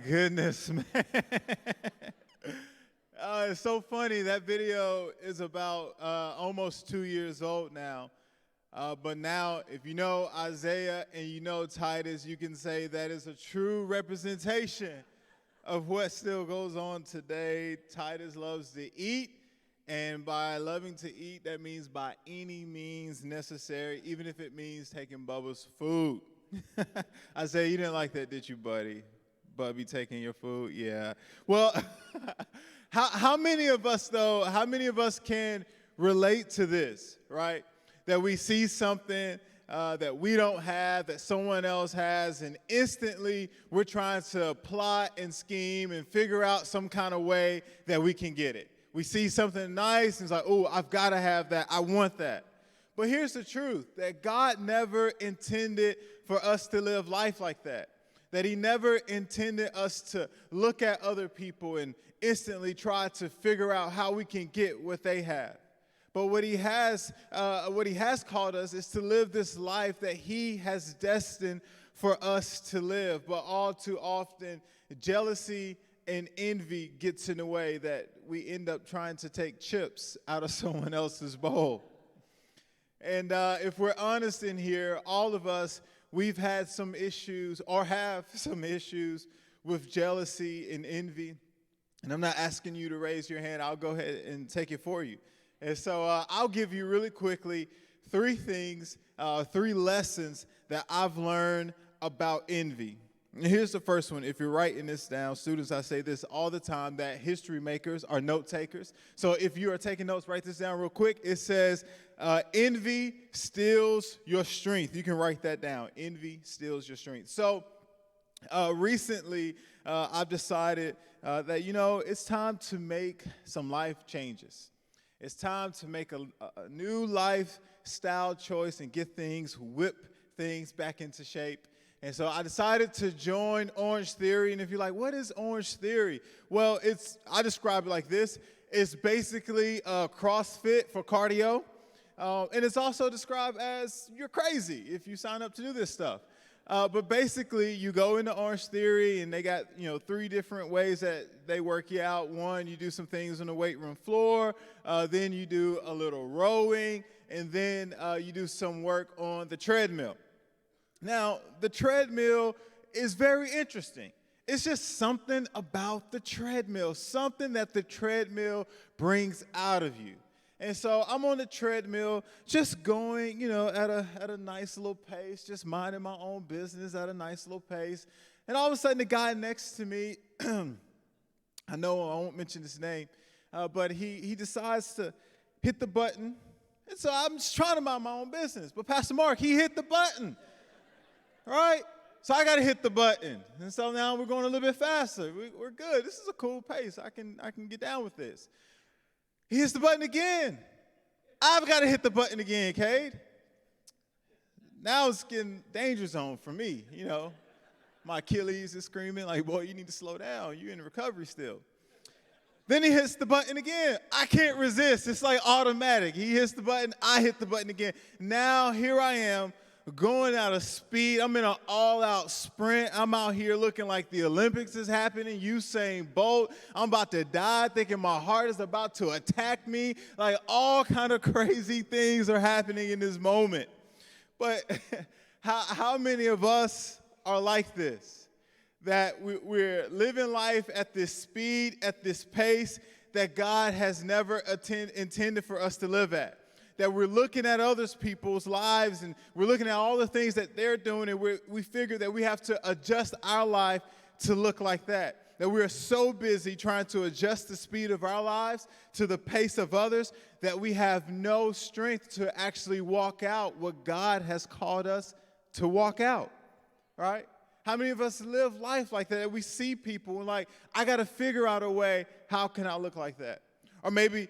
goodness, man. It's so funny. That video is about almost 2 years old now. But now, if you know Isaiah and you know Titus, you can say that is a true representation of what still goes on today. Titus loves to eat, and by loving to eat, that means by any means necessary, even if it means taking Bubba's food. Isaiah, you didn't like that, did you, buddy? Bubby taking your food? Yeah. Well, how many of us, though, how many of us can relate to this, right? That we see something that we don't have, that someone else has, and instantly we're trying to plot and scheme and figure out some kind of way that we can get it. We see something nice, and it's like, oh, I've got to have that. I want that. But here's the truth, that God never intended for us to live life like that. That he never intended us to look at other people and instantly try to figure out how we can get what they have. But what he has called us is to live this life that he has destined for us to live. But all too often, jealousy and envy gets in the way that we end up trying to take chips out of someone else's bowl. And if we're honest in here, all of us, we've had some issues or have some issues with jealousy and envy. And I'm not asking you to raise your hand. I'll go ahead and take it for you. And so I'll give you really quickly three things, three lessons that I've learned about envy. And here's the first one. If you're writing this down, students, I say this all the time, that history makers are note takers. So if you are taking notes, write this down real quick. It says, envy steals your strength. You can write that down. Envy steals your strength. So recently, I've decided that, it's time to make some life changes. It's time to make a new lifestyle choice and whip things back into shape. And so I decided to join Orange Theory. And if you're like, what is Orange Theory? Well, I describe it like this. It's basically CrossFit for cardio. And it's also described as you're crazy if you sign up to do this stuff. But basically, you go into Orange Theory, and they got, 3 different ways that they work you out. One, you do some things on the weight room floor. Then you do a little rowing. And then you do some work on the treadmill. Now, the treadmill is very interesting. It's just something about the treadmill, something that the treadmill brings out of you. And so I'm on the treadmill, just going, at a nice little pace, just minding my own business at a nice little pace. And all of a sudden, the guy next to me, I know I won't mention his name, but he decides to hit the button. And so I'm just trying to mind my own business. But Pastor Mark, he hit the button, right? So I got to hit the button. And so now we're going a little bit faster. We're good. This is a cool pace. I can get down with this. He hits the button again. I've got to hit the button again, Cade. Now it's getting danger zone for me, My Achilles is screaming like, boy, you need to slow down. You're in recovery still. Then he hits the button again. I can't resist. It's like automatic. He hits the button. I hit the button again. Now here I am going out of speed. I'm in an all-out sprint. I'm out here looking like the Olympics is happening. Usain Bolt. I'm about to die, thinking my heart is about to attack me. Like all kind of crazy things are happening in this moment. But how many of us are like this? That we're living life at this speed, at this pace that God has never intended for us to live at. That we're looking at other people's lives and we're looking at all the things that they're doing, and we figure that we have to adjust our life to look like that. That we are so busy trying to adjust the speed of our lives to the pace of others that we have no strength to actually walk out what God has called us to walk out, right? How many of us live life like that? We see people and like, I got to figure out a way, how can I look like that? Or maybe,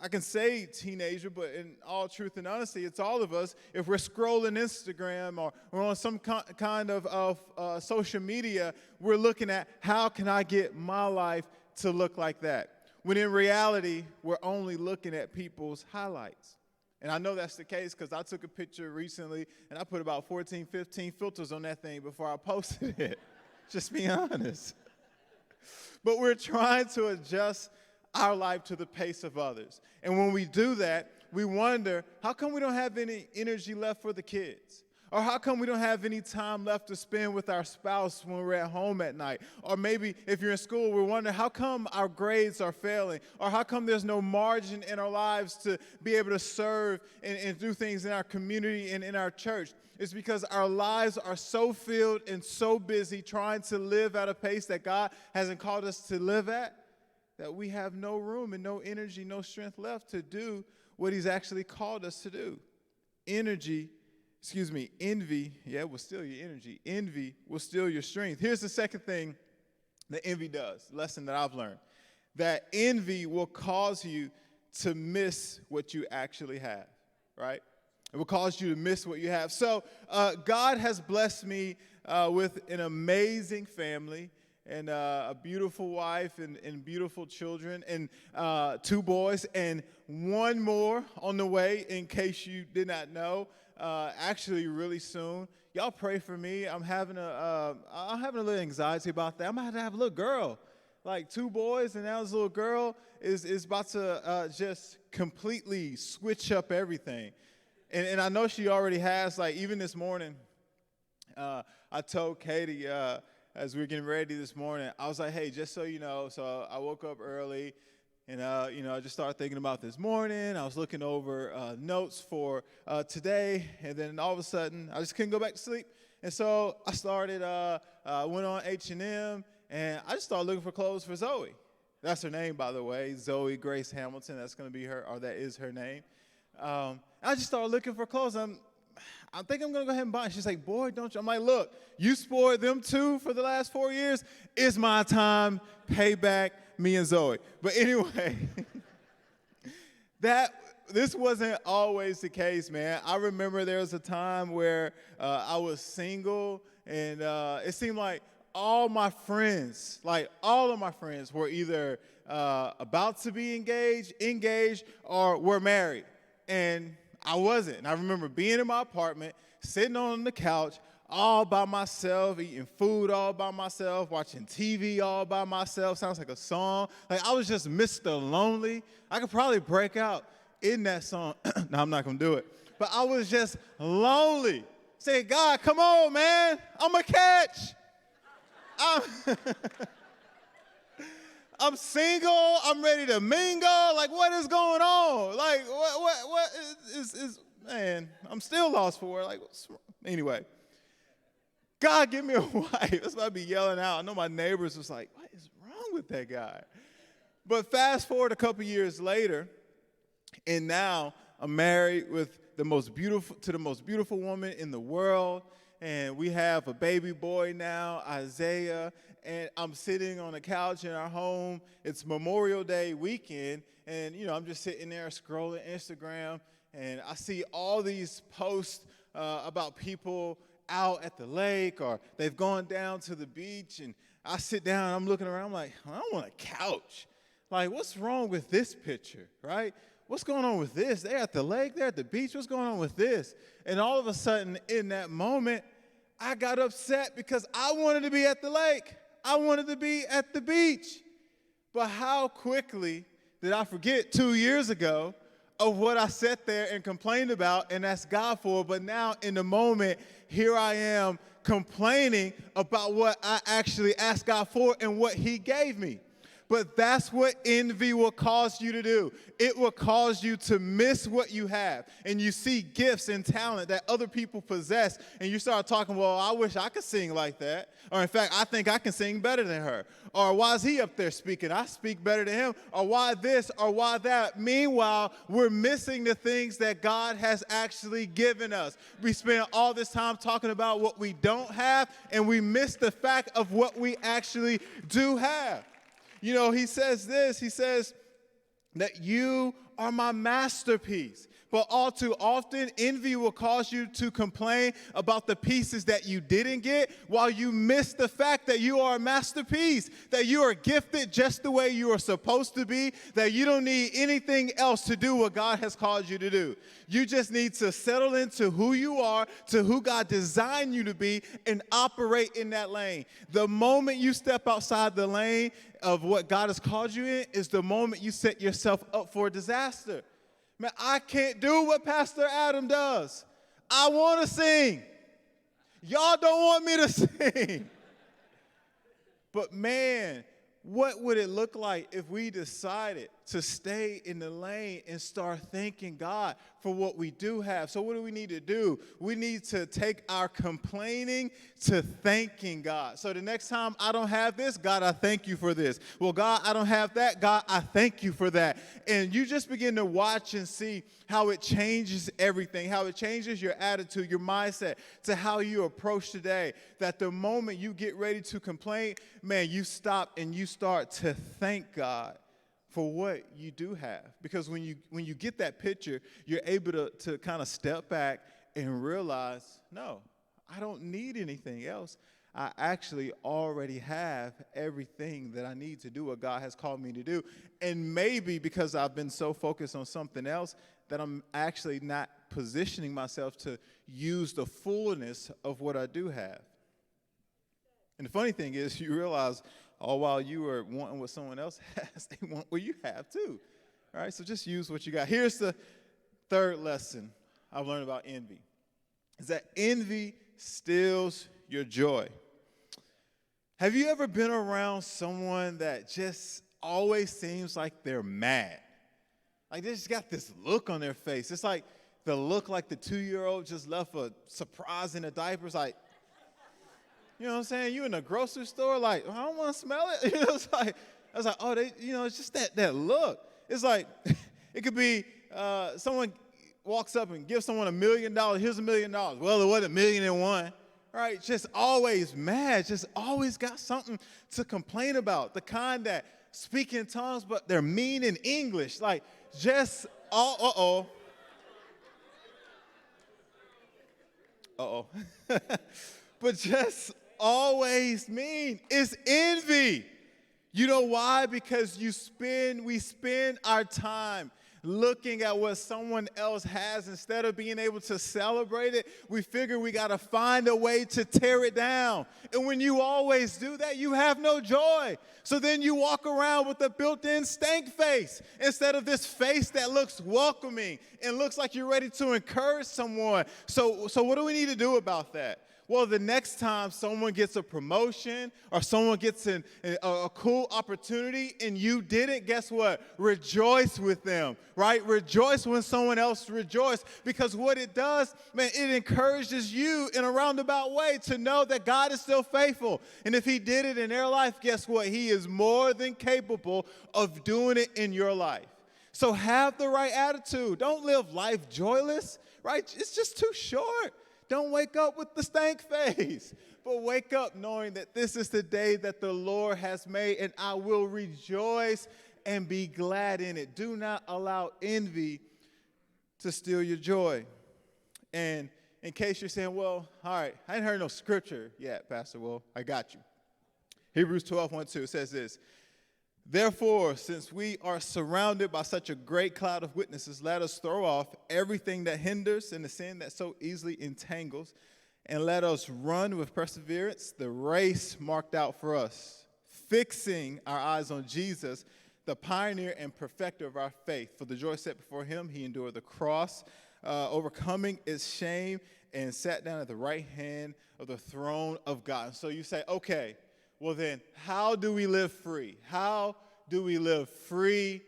I can say teenager, but in all truth and honesty, it's all of us. If we're scrolling Instagram or we're on some kind of social media, we're looking at how can I get my life to look like that? When in reality, we're only looking at people's highlights. And I know that's the case because I took a picture recently and I put about 14, 15 filters on that thing before I posted it. Just be honest. But we're trying to adjust our life to the pace of others. And when we do that, we wonder, how come we don't have any energy left for the kids? Or how come we don't have any time left to spend with our spouse when we're at home at night? Or maybe if you're in school, we're wondering, how come our grades are failing? Or how come there's no margin in our lives to be able to serve and do things in our community and in our church? It's because our lives are so filled and so busy trying to live at a pace that God hasn't called us to live at, that we have no room and no energy, no strength left to do what he's actually called us to do. Envy, will steal your energy. Envy will steal your strength. Here's the second thing that envy does, lesson that I've learned, that envy will cause you to miss what you actually have, right? It will cause you to miss what you have. So God has blessed me with an amazing family and a beautiful wife and beautiful children and 2 boys and 1 more on the way, in case you did not know, actually really soon. Y'all pray for me. I'm having a little anxiety about that. I'm going to have a little girl, like 2 boys, and now this little girl is about to just completely switch up everything. And I know she already has, like, even this morning, I told Katie, as we were getting ready this morning, I was like, hey, just so you know, so I woke up early, and, I just started thinking about this morning. I was looking over notes for today, and then all of a sudden, I just couldn't go back to sleep. And so I started, went on H&M, and I just started looking for clothes for Zoe. That's her name, by the way, Zoe Grace Hamilton. That's going to be her, or that is her name. I just started looking for clothes. I think I'm going to go ahead and buy it. She's like, boy, don't you? I'm like, look, you spoiled them 2 for the last 4 years. It's my time. Pay back me and Zoe. But anyway, this wasn't always the case, man. I remember there was a time where I was single, and it seemed like all of my friends were either about to be engaged, or were married. And I wasn't. And I remember being in my apartment, sitting on the couch, all by myself, eating food all by myself, watching TV all by myself. Sounds like a song. Like, I was just Mr. Lonely. I could probably break out in that song. No, I'm not going to do it. But I was just lonely. Saying, God, come on, man. I'm a catch. I'm single. I'm ready to mingle. Like, what is going on? Like, what is man, I'm still lost for it. Like, anyway, God, give me a wife. That's why I be yelling out. I know my neighbors was like, what is wrong with that guy? But fast forward a couple years later, and now I'm married with the most beautiful woman in the world. And we have a baby boy now, Isaiah, and I'm sitting on a couch in our home. It's Memorial Day weekend, and, I'm just sitting there scrolling Instagram, and I see all these posts about people out at the lake, or they've gone down to the beach, and I sit down, and I'm looking around, I'm like, I want a couch. Like, what's wrong with this picture, right? What's going on with this? They're at the lake, they're at the beach, what's going on with this? And all of a sudden, in that moment, I got upset because I wanted to be at the lake. I wanted to be at the beach. But how quickly did I forget 2 years ago of what I sat there and complained about and asked God for? But now, in the moment, here I am complaining about what I actually asked God for and what he gave me. But that's what envy will cause you to do. It will cause you to miss what you have. And you see gifts and talent that other people possess, and you start talking, well, I wish I could sing like that. Or in fact, I think I can sing better than her. Or why is he up there speaking? I speak better than him. Or why this or why that? Meanwhile, we're missing the things that God has actually given us. We spend all this time talking about what we don't have, and we miss the fact of what we actually do have. He says this, he says that you are my masterpiece. But all too often, envy will cause you to complain about the pieces that you didn't get while you miss the fact that you are a masterpiece, that you are gifted just the way you are supposed to be, that you don't need anything else to do what God has called you to do. You just need to settle into who you are, to who God designed you to be, and operate in that lane. The moment you step outside the lane of what God has called you in is the moment you set yourself up for disaster. Man, I can't do what Pastor Adam does. I want to sing. Y'all don't want me to sing. But man, what would it look like if we decided to stay in the lane and start thanking God for what we do have? So what do we need to do? We need to take our complaining to thanking God. So the next time I don't have this, God, I thank you for this. Well, God, I don't have that. God, I thank you for that. And you just begin to watch and see how it changes everything, how it changes your attitude, your mindset to how you approach today. That the moment you get ready to complain, man, you stop and you start to thank God for what you do have. Because when you get that picture, you're able to kind of step back and realize, no, I don't need anything else. I actually already have everything that I need to do what God has called me to do. And maybe because I've been so focused on something else that I'm actually not positioning myself to use the fullness of what I do have. And the funny thing is, you realize all while you are wanting what someone else has, they want what you have too. All right, so just use what you got. Here's the third lesson I've learned about envy, is that envy steals your joy. Have you ever been around someone that just always seems like they're mad? Like they just got this look on their face. It's like the look like the 2-year-old just left a surprise in the diapers, like, you know what I'm saying? You in a grocery store, like, I don't want to smell it. You know, it's like, I was like, oh, it's just that look. It's like, it could be someone walks up and gives someone $1 million. Here's $1 million. Well, it wasn't $1,000,001. Right? Just always mad. Just always got something to complain about. The kind that speak in tongues, but they're mean in English. Like, just, uh-oh. But just always mean. It's envy. You know why? Because we spend our time looking at what someone else has instead of being able to celebrate it. We figure we got to find a way to tear it down. And when you always do that, you have no joy. So then you walk around with a built-in stank face instead of this face that looks welcoming and looks like you're ready to encourage someone. So what do we need to do about that? Well, the next time someone gets a promotion or someone gets a cool opportunity and you didn't, guess what? Rejoice with them, right? Rejoice when someone else rejoices, because what it does, man, it encourages you in a roundabout way to know that God is still faithful. And if he did it in their life, guess what? He is more than capable of doing it in your life. So have the right attitude. Don't live life joyless, right? It's just too short. Don't wake up with the stank face, but wake up knowing that this is the day that the Lord has made, and I will rejoice and be glad in it. Do not allow envy to steal your joy. And in case you're saying, well, all right, I ain't heard no scripture yet, Pastor. Well, I got you. Hebrews 12:1-2 says this. Therefore, since we are surrounded by such a great cloud of witnesses, let us throw off everything that hinders and the sin that so easily entangles, and let us run with perseverance the race marked out for us, fixing our eyes on Jesus, the pioneer and perfecter of our faith. For the joy set before him, he endured the cross, overcoming its shame, and sat down at the right hand of the throne of God. So you say, okay, well then, how do we live free? How do we live free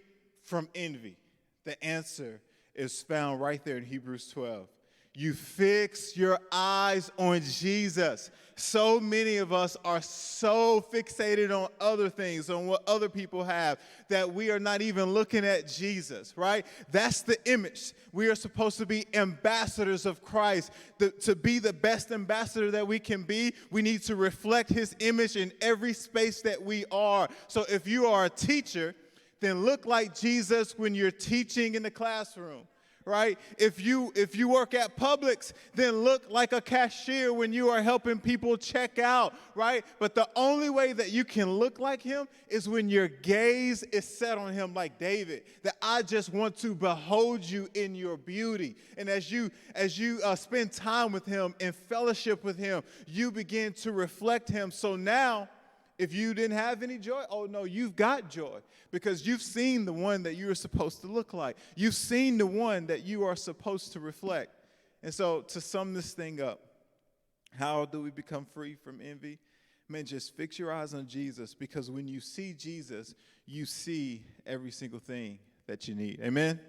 from envy? The answer is found right there in Hebrews 12. You fix your eyes on Jesus. So many of us are so fixated on other things, on what other people have, that we are not even looking at Jesus, right? That's the image. We are supposed to be ambassadors of Christ. To be the best ambassador that we can be, we need to reflect his image in every space that we are. So if you are a teacher, then look like Jesus when you're teaching in the classroom. right? If you work at Publix, then look like a cashier when you are helping people check out, right? But the only way that you can look like him is when your gaze is set on him, like David, that I just want to behold you in your beauty. And as you spend time with him and fellowship with him, you begin to reflect him. So now, if you didn't have any joy, oh no, you've got joy because you've seen the one that you're supposed to look like. You've seen the one that you are supposed to reflect. And so to sum this thing up, how do we become free from envy? Man, just fix your eyes on Jesus, because when you see Jesus, you see every single thing that you need. Amen?